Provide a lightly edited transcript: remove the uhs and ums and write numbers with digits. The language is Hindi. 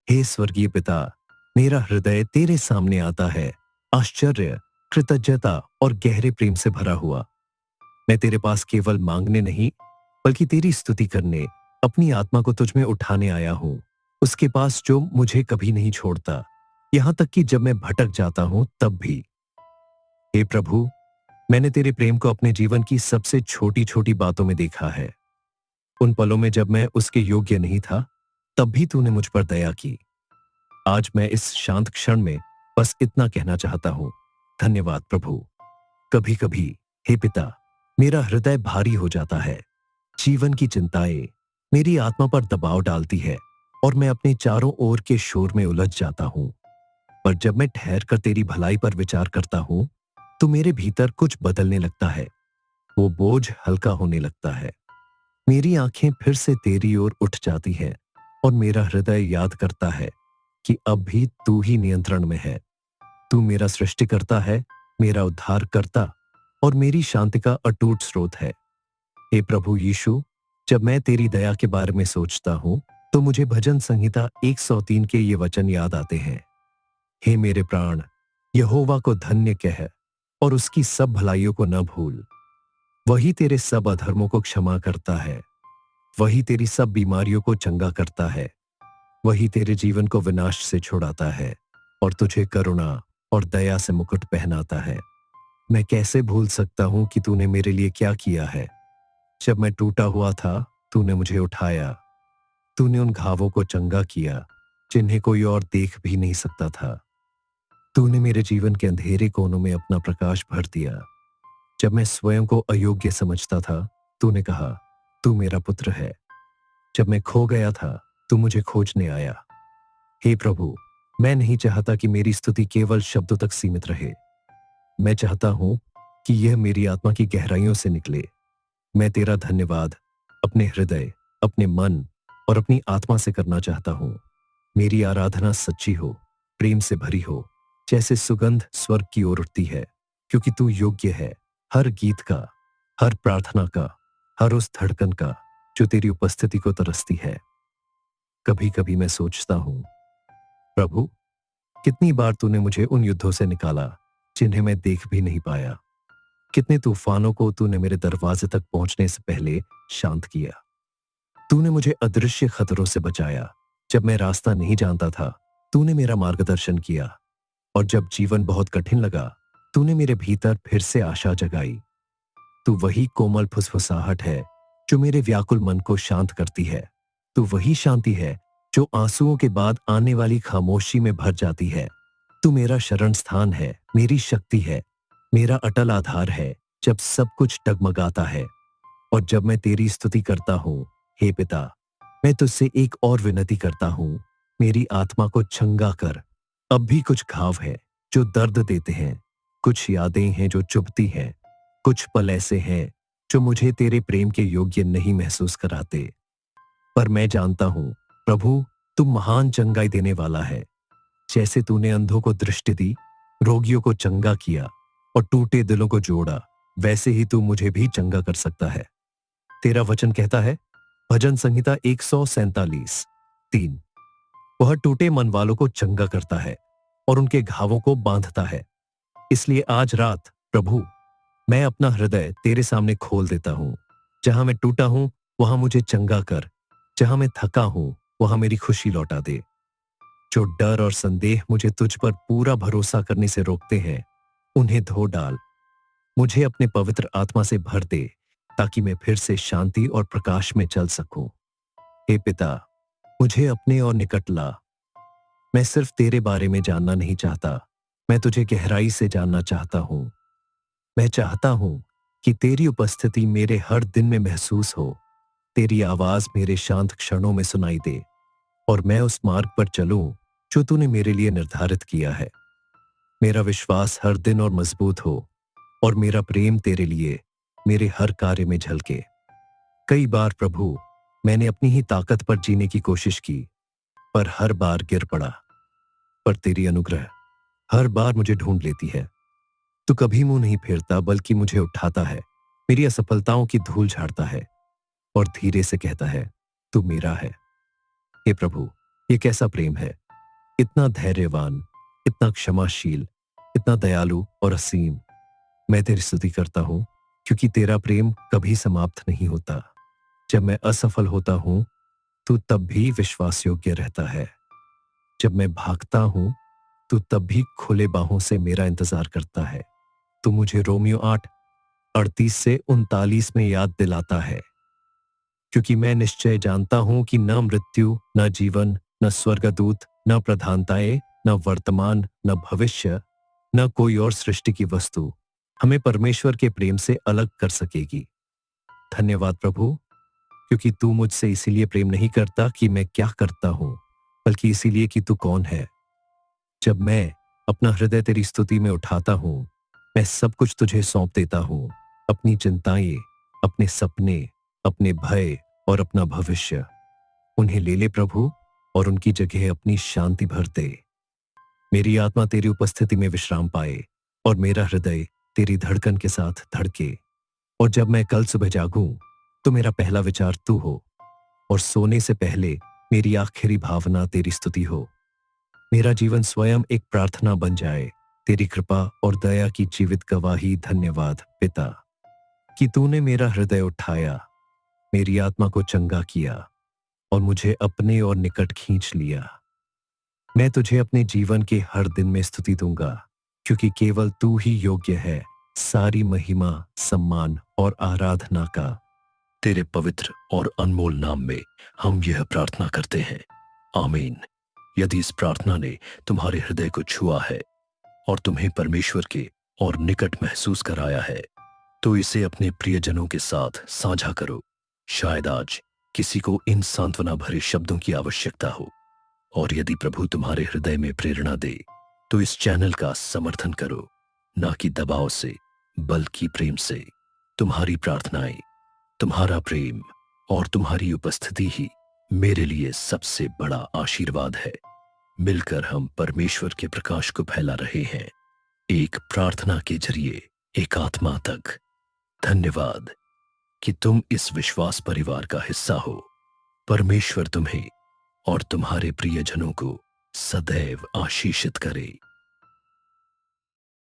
हे स्वर्गीय पिता, मेरा हृदय तेरे सामने आता है, आश्चर्य, कृतज्ञता और गहरे प्रेम से भरा हुआ। मैं तेरे पास केवल मांगने नहीं, बल्कि तेरी स्तुति करने, अपनी आत्मा को तुझ में उठाने आया हूं। उसके पास जो मुझे कभी नहीं छोड़ता, यहां तक कि जब मैं भटक जाता हूं तब भी। हे प्रभु, मैंने तेरे प्रेम को अपने जीवन की सबसे छोटी छोटी बातों में देखा है। उन पलों में जब मैं उसके योग्य नहीं था, तब भी तूने मुझ पर दया की। आज मैं इस शांत क्षण में बस इतना कहना चाहता हूं, धन्यवाद प्रभु। कभी कभी, हे पिता, मेरा हृदय भारी हो जाता है। जीवन की चिंताएं मेरी आत्मा पर दबाव डालती है और मैं अपने चारों ओर के शोर में उलझ जाता हूं। पर जब मैं ठहर कर तेरी भलाई पर विचार करता हूं, तो मेरे भीतर कुछ बदलने लगता है। वो बोझ हल्का होने लगता है। मेरी आंखें फिर से तेरी ओर उठ जाती हैं और मेरा हृदय याद करता है कि अब भी तू ही नियंत्रण में है। तू मेरा सृष्टिकर्ता है, मेरा उद्धार करता और मेरी शांति का अटूट स्रोत है। हे प्रभु यीशु, जब मैं तेरी दया के बारे में सोचता हूं, तो मुझे भजन संहिता 103 के ये वचन याद आते हैं। हे मेरे प्राण, यहोवा को धन्य कह और उसकी सब भलाइयों को न भूल। वही तेरे सब अधर्मों को क्षमा करता है, वही तेरी सब बीमारियों को चंगा करता है, वही तेरे जीवन को विनाश से छुड़ाता है और तुझे करुणा और दया से मुकुट पहनाता है। मैं कैसे भूल सकता हूं कि तूने मेरे लिए क्या किया है। जब मैं टूटा हुआ था, तूने मुझे उठाया। तूने उन घावों को चंगा किया जिन्हें कोई और देख भी नहीं सकता था। तूने मेरे जीवन के अंधेरे कोनों में अपना प्रकाश भर दिया। जब मैं स्वयं को अयोग्य समझता था, तूने कहा, तू मेरा पुत्र है। जब मैं खो गया था, तू मुझे खोजने आया। हे प्रभु, मैं नहीं चाहता कि मेरी स्तुति केवल शब्दों तक सीमित रहे। मैं चाहता हूं कि यह मेरी आत्मा की गहराइयों से निकले। मैं तेरा धन्यवाद अपने हृदय, अपने मन और अपनी आत्मा से करना चाहता हूं। मेरी आराधना सच्ची हो, प्रेम से भरी हो, जैसे सुगंध स्वर्ग की ओर उठती है, क्योंकि तू योग्य है हर गीत का, हर प्रार्थना का, हर उस धड़कन का जो तेरी उपस्थिति को तरसती है। कभी कभी मैं सोचता हूं, प्रभु, कितनी बार तूने मुझे उन युद्धों से निकाला जिन्हें मैं देख भी नहीं पाया। कितने तूफानों को तूने मेरे दरवाजे तक पहुंचने से पहले शांत किया। तूने मुझे अदृश्य खतरों से बचाया। जब मैं रास्ता नहीं जानता था, तूने मेरा मार्गदर्शन किया। और जब जीवन बहुत कठिन लगा, तूने मेरे भीतर फिर से आशा जगाई। तू वही कोमल फुसफुसाहट है जो मेरे व्याकुल मन को शांत करती है। तू वही शांति है जो आंसुओं के बाद आने वाली खामोशी में भर जाती है। तू मेरा शरण स्थान है, मेरी शक्ति है, मेरा अटल आधार है जब सब कुछ डगमगाता है। और जब मैं तेरी स्तुति करता हूँ, हे पिता, मैं तुझसे एक और विनती करता हूँ, मेरी आत्मा को चंगा कर। अब भी कुछ घाव है जो दर्द देते हैं, कुछ यादें हैं जो चुभती हैं, कुछ पल ऐसे हैं जो मुझे तेरे प्रेम के योग्य नहीं महसूस कराते। पर मैं जानता हूँ, प्रभु, तू महान चंगाई देने वाला है। जैसे तूने अंधों को दृष्टि दी, रोगियों को चंगा किया और टूटे दिलों को जोड़ा, वैसे ही तू मुझे भी चंगा कर सकता है। तेरा वचन कहता है, भजन संहिता 147 3, वह टूटे मन वालों को चंगा करता है और उनके घावों को बांधता है। इसलिए आज रात, प्रभु, मैं अपना हृदय तेरे सामने खोल देता हूं। जहां मैं टूटा हूं, वहां मुझे चंगा कर। जहां मैं थका हूं, वहां मेरी खुशी लौटा दे। जो डर और संदेह मुझे तुझ पर पूरा भरोसा करने से रोकते हैं, उन्हें धो डाल। मुझे अपने पवित्र आत्मा से भर दे, ताकि मैं फिर से शांति और प्रकाश में चल सकूं। हे पिता, मुझे अपने और निकट ला। मैं सिर्फ तेरे बारे में जानना नहीं चाहता, मैं तुझे गहराई से जानना चाहता हूं। मैं चाहता हूं कि तेरी उपस्थिति मेरे हर दिन में महसूस हो, तेरी आवाज मेरे शांत क्षणों में सुनाई दे और मैं उस मार्ग पर चलूं जो तूने मेरे लिए निर्धारित किया है। मेरा विश्वास हर दिन और मजबूत हो और मेरा प्रेम तेरे लिए मेरे हर कार्य में झलके। कई बार प्रभु, मैंने अपनी ही ताकत पर जीने की कोशिश की, पर हर बार गिर पड़ा। पर तेरी अनुग्रह हर बार मुझे ढूंढ लेती है। तू कभी मुंह नहीं फेरता, बल्कि मुझे उठाता है, मेरी असफलताओं की धूल झाड़ता है और धीरे से कहता है, तू मेरा है। हे प्रभु, ये कैसा प्रेम है, इतना धैर्यवान, इतना क्षमाशील, इतना दयालु और असीम। मैं तेरी स्तुति करता हूँ क्योंकि तेरा प्रेम कभी समाप्त नहीं होता। जब मैं असफल होता हूँ, तू तब भी विश्वास योग्य रहता है। जब मैं भागता हूँ, तू तब भी खुले बाहों से मेरा इंतजार करता है। तू मुझे रोमियो 8:38 से 39 में याद दिलाता है, क्योंकि मैं निश्चय जानता हूं कि न मृत्यु, न जीवन, न स्वर्गदूत, न प्रधानताएं, न वर्तमान, न भविष्य, न कोई और सृष्टि की वस्तु हमें परमेश्वर के प्रेम से अलग कर सकेगी। धन्यवाद प्रभु, क्योंकि तू मुझसे इसीलिए प्रेम नहीं करता कि मैं क्या करता हूं, बल्कि इसीलिए कि तू कौन है। जब मैं अपना हृदय तेरी स्तुति में उठाता हूं, मैं सब कुछ तुझे सौंप देता हूं। अपनी चिंताएं, अपने सपने, अपने भय और अपना भविष्य, उन्हें ले ले प्रभु, और उनकी जगह अपनी शांति भर दे। मेरी आत्मा तेरी उपस्थिति में विश्राम पाए और मेरा हृदय तेरी धड़कन के साथ धड़के। और जब मैं कल सुबह जागूं, तो मेरा पहला विचार तू हो, और सोने से पहले मेरी आखिरी भावना तेरी स्तुति हो। मेरा जीवन स्वयं एक प्रार्थना बन जाए, तेरी कृपा और दया की जीवित गवाही। धन्यवाद पिता, कि तूने मेरा हृदय उठाया, मेरी आत्मा को चंगा किया और मुझे अपने और निकट खींच लिया। मैं तुझे अपने जीवन के हर दिन में स्तुति दूंगा, क्योंकि केवल तू ही योग्य है सारी महिमा, सम्मान और आराधना का। तेरे पवित्र और अनमोल नाम में हम यह प्रार्थना करते हैं, आमीन। यदि इस प्रार्थना ने तुम्हारे हृदय को छुआ है और तुम्हें परमेश्वर के और निकट महसूस कराया है, तो इसे अपने प्रियजनों के साथ साझा करो। शायद आज किसी को इन सांत्वना भरे शब्दों की आवश्यकता हो। और यदि प्रभु तुम्हारे हृदय में प्रेरणा दे, तो इस चैनल का समर्थन करो, ना कि दबाव से, बल्कि प्रेम से। तुम्हारी प्रार्थनाएं, तुम्हारा प्रेम और तुम्हारी उपस्थिति ही मेरे लिए सबसे बड़ा आशीर्वाद है। मिलकर हम परमेश्वर के प्रकाश को फैला रहे हैं, एक प्रार्थना के जरिए एक आत्मा तक। धन्यवाद कि तुम इस विश्वास परिवार का हिस्सा हो। परमेश्वर तुम्हें और तुम्हारे प्रियजनों को सदैव आशीषित करे।